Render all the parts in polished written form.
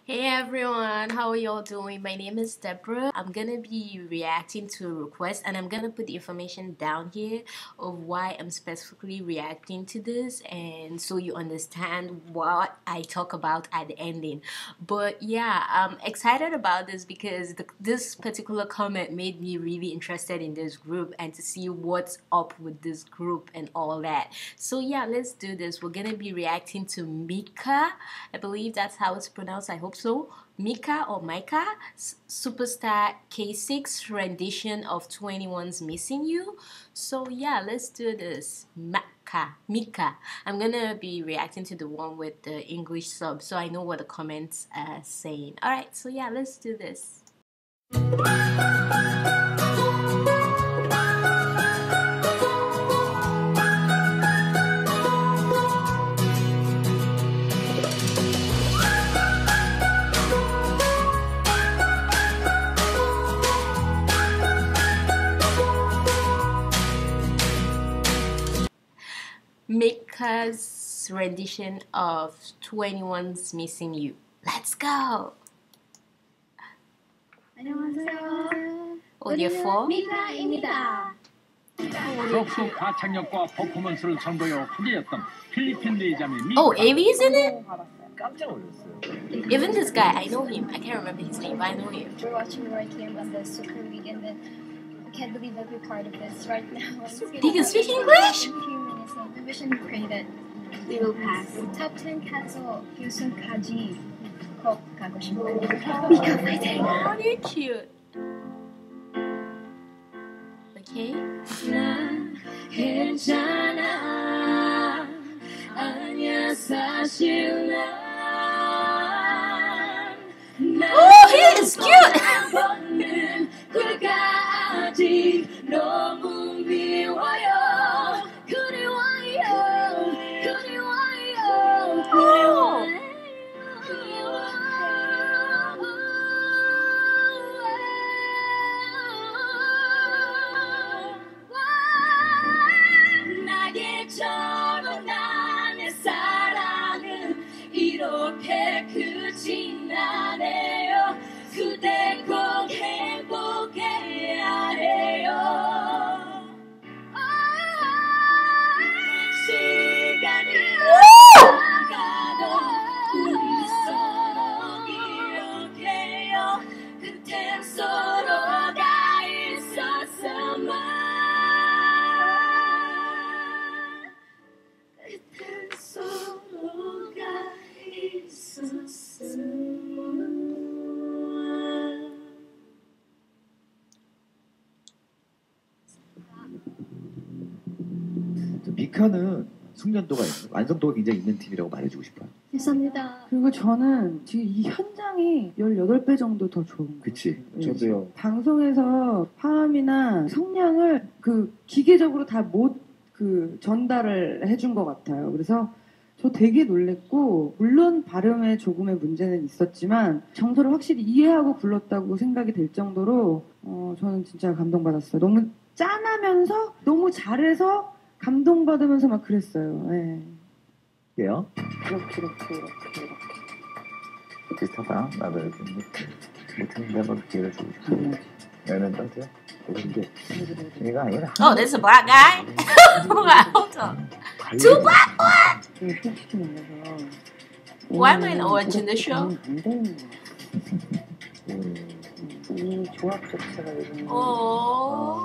Hey everyone, how are y'all doing? My name is Deborah. I'm gonna be reacting to a request and I'm gonna put the information down here of why I'm specifically reacting to this, and so you understand what I talk about at the ending. But yeah, I'm excited about this because this particular comment made me really interested in this group and to see what's up with this group and all that. So yeah, let's do this. We're gonna be reacting to Mica. I believe that's how it's pronounced. I hope so. Mica or Mica, Superstar K6 rendition of 21's Missing You. So yeah, let's do this. Mica. I'm gonna be reacting to the one with the English sub so I know what the comments are saying. Alright, so yeah, let's do this. Mica's rendition of 21's Missing You. Let's go! 안녕하세요. 오디오4 미카입니다. 격수 가창력과 퍼포먼스를 선보여 화제였던 필리핀 내자매 미카. Oh, Avi's in it? 깜짝 놀랐어요. Even this guy, I know him. I can't remember his name, but I know him. We're watching right here on the Super League, and then I can't believe that we're part of this right now. He can speak English? In a few minutes, we wish and pray that we will pass. Top 10 가서 우승까지 꼭 가고 싶어요. 미카 파이팅! Oh, you're cute. Okay. 난 괜찮아. 아니야 사실 난 Oh, he is cute! 그까지 너무 미워요. 그리워요. 나에게처럼 나의 사랑은 이렇게 크진 않아요. 그대 꼭 행복해야 해요. 시간이 가도 우리 서로 기억해요. 그땐 서로가 있었으면. 그땐 서로가 있었으면. 미카는 숙련도가 있는, 완성도가 굉장히 있는 팀이라고 말해주고 싶어요. 감사합니다. 그리고 저는 지금 이 현장이 18배 정도 더 좋은 거예요. 그치? 저도요. 방송에서 화음이나 성량을 그 기계적으로 다 못 전달을 해준 것 같아요. 그래서 저 되게 놀랬고, 물론 발음에 조금의 문제는 있었지만 정서를 확실히 이해하고 불렀다고 생각이 될 정도로 저는 진짜 감동받았어요. 너무 짠하면서 너무 잘해서 감동받으면서 막 그랬어요. 네. 예요? 이렇게. 비슷하다. 나도 이렇게 못했는데 한번 기회를 주고 싶어. 얘는 따뜻해요? 근데 얘가 아니라. Oh, this is a black guy? Hold on. Two black ones? Why am I not watching the show? 안 되는 거야. 이 조합 자체가 이런. Oh.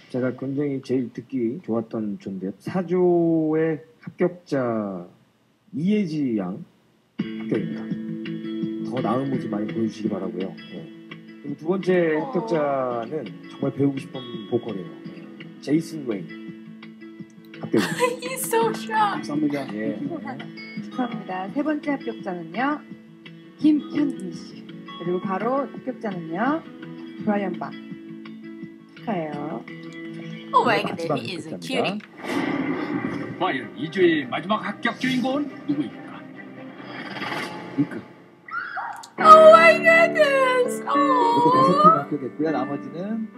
제가 굉장히 제일 듣기 좋았던 존데 사조의 합격자 이예지 양 합격입니다. 더 나은 모습 많이 보여주시기 바라고요. 네. 그리고 두 번째 합격자는 정말 배우고 싶은 보컬이에요. 제이슨 웨인 합격입니다. He's so sharp. 감사합니다. 예. 축하합니다. 세 번째 합격자는요, 김현미 씨. 그리고 바로 합격자는요, 브라이언 박. 축하해요. Oh my god, he is a cutie. 과연 2주의 마지막 합격 주인공은 누구일까? 미카. Oh my goodness. 이렇게 5팀 Oh. 합격했고요. 나머지는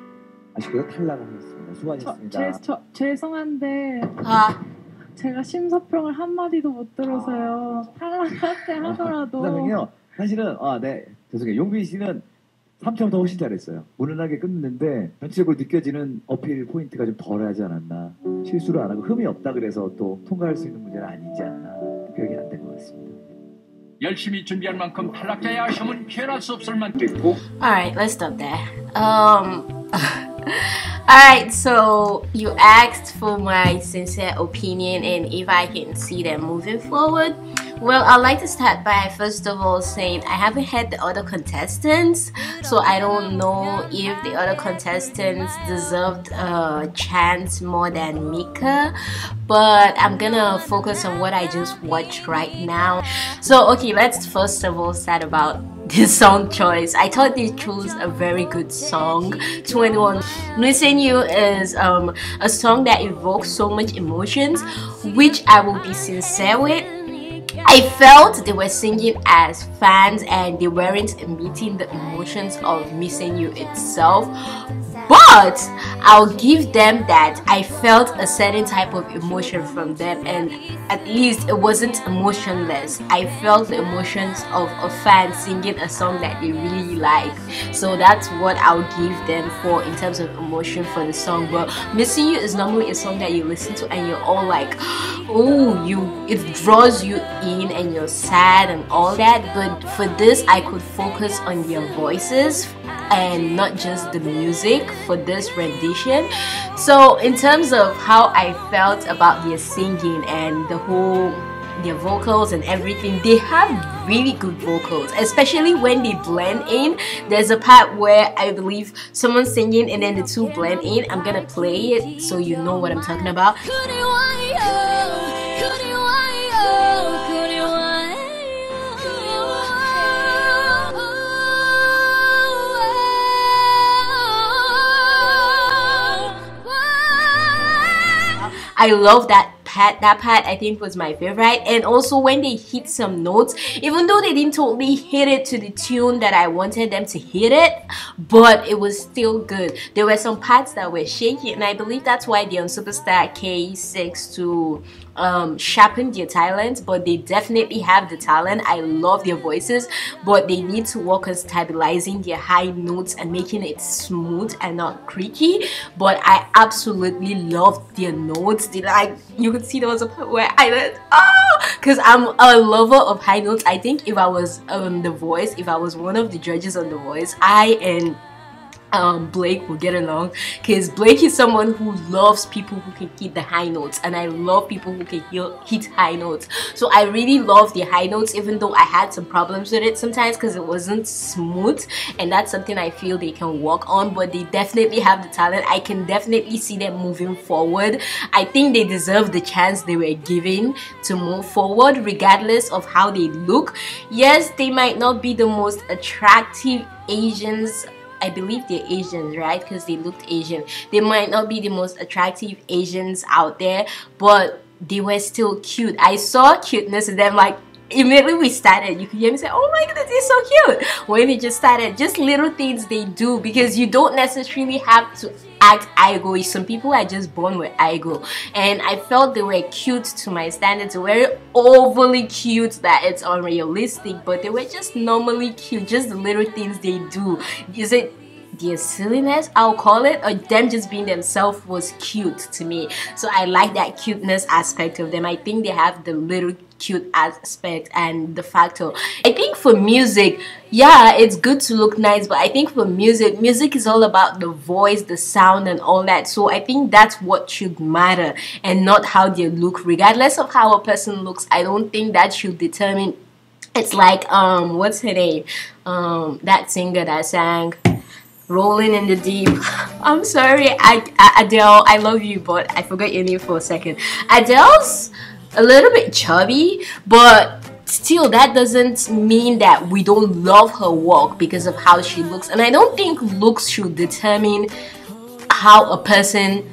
아쉽게도 탈락을 했습니다. 수고하셨습니다. 죄송한데 아, 제가 심사평을 한마디도 못 들어서요. 탈락할 때 하더라도 그다음에요. 사실은 네 죄송해요. 용빈 씨는 3차부터 훨씬 잘했어요. 무난하게 끝냈는데 전체적으로 느껴지는 어필 포인트가 좀 덜하지 않았나. 실수를 안 하고 흠이 없다 그래서 또 통과할 수 있는 문제는 아니지 않나. 기억이 안 된 것 같습니다. 열심히 준비한 만큼 탈락자의 아쉬움은 표현할 수 없을 만큼 있고. Alright, let's stop there. Alright, so you asked for my sincere opinion and if I can see them moving forward. Well, I'd like to start by first of all saying I haven't had the other contestants, so I don't know if the other contestants deserved a chance more than Mica, but I'm gonna focus on what I just watched right now. So okay, let's first of all start about this song choice. I thought they chose a very good song. 21 Missing You is a song that evokes so much emotions, which I will be sincere with. I felt they were singing as fans and they weren't meeting the emotions of Missing You itself. But I'll give them that I felt a certain type of emotion from them, and at least it wasn't emotionless. I felt the emotions of a fan singing a song that they really like. So that's what I'll give them for in terms of emotion for the song. But Missing You is normally a song that you listen to and you're all like, oh, it draws you in and you're sad and all that. But for this, I could focus on their voices and not just the music for this rendition. So in terms of how I felt about their singing and their vocals and everything, they have really good vocals, especially when they blend in. There's a part where I believe someone's singing and then the two blend in. I'm gonna play it so you know what I'm talking about. I love that part. That part I think was my favorite. And also when they hit some notes, even though they didn't totally hit it to the tune that I wanted them to hit it, but it was still good. There were some parts that were shaky, and I believe that's why they're on Superstar K6 to sharpen their talent. But they definitely have the talent. I love their voices, but they need to work on stabilizing their high notes and making it smooth and not creaky. But I absolutely loved their notes. You could see there was a part where I went, oh, because I'm a lover of high notes. I think if I was The Voice, if I was one of the judges on The Voice, I and Blake will get along, because Blake is someone who loves people who can hit the high notes, and I love people who can hit high notes. So I really love the high notes, even though I had some problems with it sometimes because it wasn't smooth, and that's something I feel they can work on. But they definitely have the talent. I can definitely see them moving forward. I think they deserve the chance they were given to move forward regardless of how they look. Yes, they might not be the most attractive Asians. I believe they're Asians, right? Because they looked Asian. They might not be the most attractive Asians out there, but they were still cute. I saw cuteness in them. Like, immediately we started, you could hear me say, oh my goodness, they're so cute. When we just started, just little things they do, because you don't necessarily have to act Aigo. Some people are just born with Aigo, and I felt they were cute to my standards. They were overly cute that it's unrealistic, but they were just normally cute. Just the little things they do. Is it their silliness, I'll call it, or them just being themselves was cute to me. So I like that cuteness aspect of them. I think they have the little cute aspect and the factor. I think for music, yeah, it's good to look nice, but I think for music is all about the voice, the sound, and all that. So I think that's what should matter, and not how they look. Regardless of how a person looks, I don't think that should determine. It's like what's her name, that singer that sang Rolling in the Deep. I'm sorry, Adele, I love you, but I forgot your name for a second. Adele's a little bit chubby, but still that doesn't mean that we don't love her work because of how she looks. And I don't think looks should determine how a person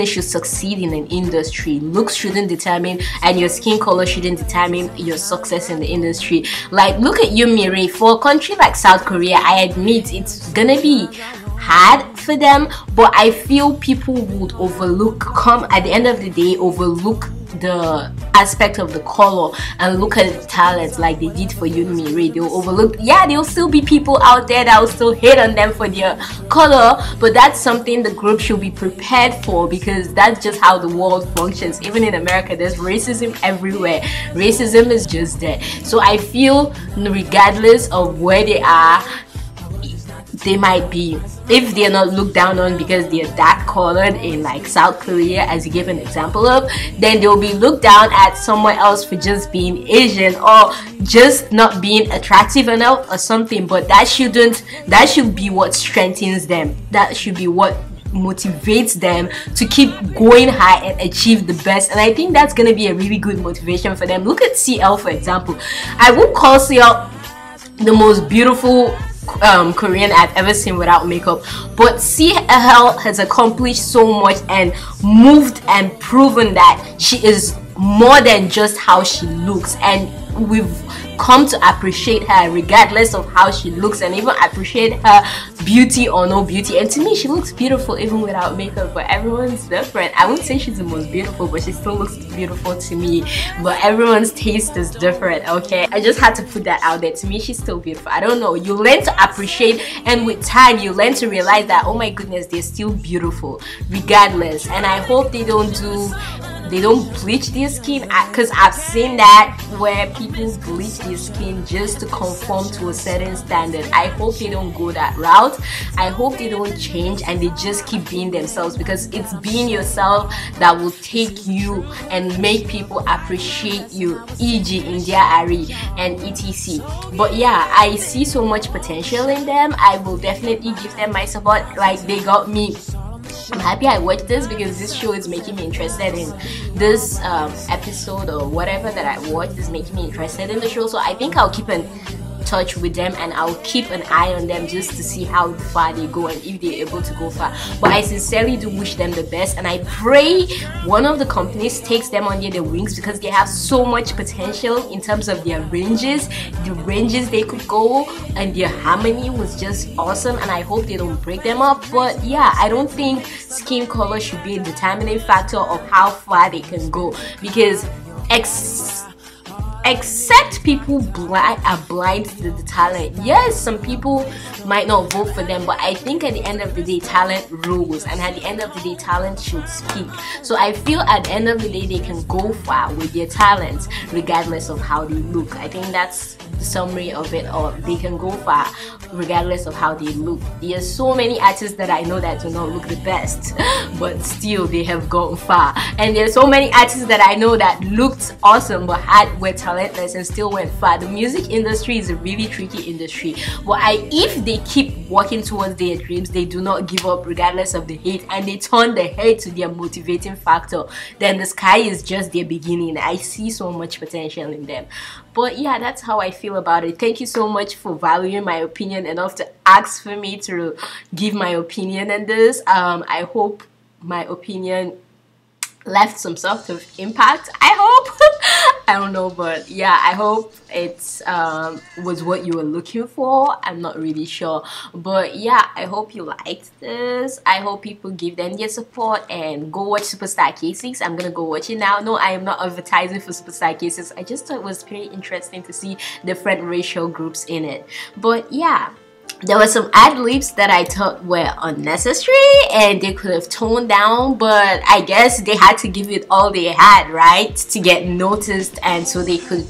should succeed in an industry. Looks shouldn't determine, and your skin color shouldn't determine your success in the industry. Like, look at you, Miri. For a country like South Korea, I admit it's gonna be hard for them, but I feel people would come at the end of the day overlook the aspect of the color and look at the talents like they did for Yumi Ray. They'll overlook, yeah, there'll still be people out there that will still hate on them for their color, but that's something the group should be prepared for, because that's just how the world functions. Even in America, there's racism everywhere. Racism is just there. So I feel regardless of where they are, they might be, if they're not looked down on because they're dark colored in like South Korea, as you gave an example of, then they'll be looked down at somewhere else for just being Asian or just not being attractive enough or something. But that should be what strengthens them. That should be what motivates them to keep going high and achieve the best. And I think that's gonna be a really good motivation for them. Look at CL, for example. I would call CL the most beautiful Korean I've ever seen without makeup, but CL has accomplished so much and moved and proven that she is more than just how she looks, and we've come to appreciate her regardless of how she looks, and even appreciate her beauty or no beauty. And to me, she looks beautiful even without makeup, but everyone's different. I wouldn't say she's the most beautiful, but she still looks beautiful to me. But everyone's taste is different, okay? I just had to put that out there. To me, she's still beautiful. I don't know, you learn to appreciate, and with time you learn to realize that, oh my goodness, they're still beautiful regardless. And I hope they don't bleach their skin, because I've seen that where people bleach their skin just to conform to a certain standard. I hope they don't go that route. I hope they don't change and they just keep being themselves, because it's being yourself that will take you and make people appreciate you, e.g. India Ari and etc. But yeah, I see so much potential in them. I will definitely give them my support. Like, they got me. I'm happy I watched this, because this show is making me interested in this episode, or whatever that I watched is making me interested in the show. So I think I'll keep in touch with them, and I'll keep an eye on them just to see how far they go and if they're able to go far. But I sincerely do wish them the best, and I pray one of the companies takes them under their wings, because they have so much potential in terms of their ranges, the ranges they could go, and their harmony was just awesome. And I hope they don't break them up. But yeah, I don't think skin color should be a determining factor of how far they can go, because except people are blind to the talent. Yes, some people might not vote for them, but I think at the end of the day, talent rules, and at the end of the day, talent should speak. So I feel at the end of the day, they can go far with their talents regardless of how they look. I think that's the summary of it all. They can go far regardless of how they look. There are so many artists that I know that do not look the best, but still they have gone far. And there are so many artists that I know that looked awesome but were talentless and still went far. The music industry is a really tricky industry, but if they keep working towards their dreams, they do not give up regardless of the hate, and they turn the hate to their motivating factor, then the sky is just their beginning. I see so much potential in them. But yeah, that's how I feel about it. Thank you so much for valuing my opinion enough to ask for me to give my opinion on this. I hope my opinion left some sort of impact. I hope. I don't know, but yeah, I hope it was what you were looking for. I'm not really sure, but yeah, I hope you liked this. I hope people give them their support and go watch Superstar K6. I'm gonna go watch it now. No, I am not advertising for Superstar K6. I just thought it was very interesting to see different racial groups in it. But yeah, there were some ad-libs that I thought were unnecessary and they could have toned down, but I guess they had to give it all they had, right, to get noticed, and so they could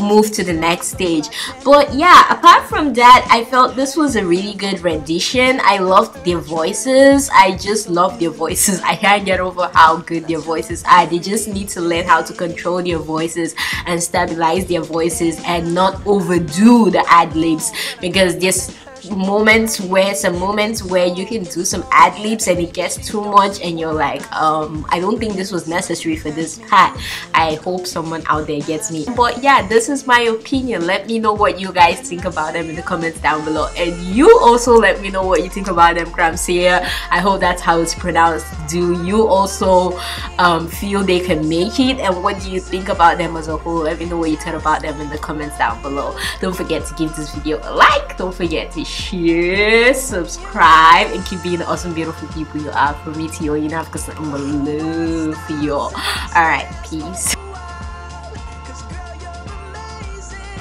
move to the next stage. But yeah, apart from that, I felt this was a really good rendition. I loved their voices. I just love their voices. I can't get over how good their voices are. They just need to learn how to control their voices and stabilize their voices and not overdo the ad-libs, because there's some moments where you can do some ad-libs and it gets too much and you're like, I don't think this was necessary for this part. I hope someone out there gets me. But yeah, this is my opinion. Let me know what you guys think about them in the comments down below, and you also let me know what you think about them. Kramseya, I hope that's how it's pronounced. Do you also feel they can make it, and what do you think about them as a whole? Let me know what you thought about them in the comments down below. Don't forget to give this video a like. Don't forget to share, subscribe, and keep being the awesome, beautiful people you are. For me to you, you know, I've got some love for you. Alright, peace.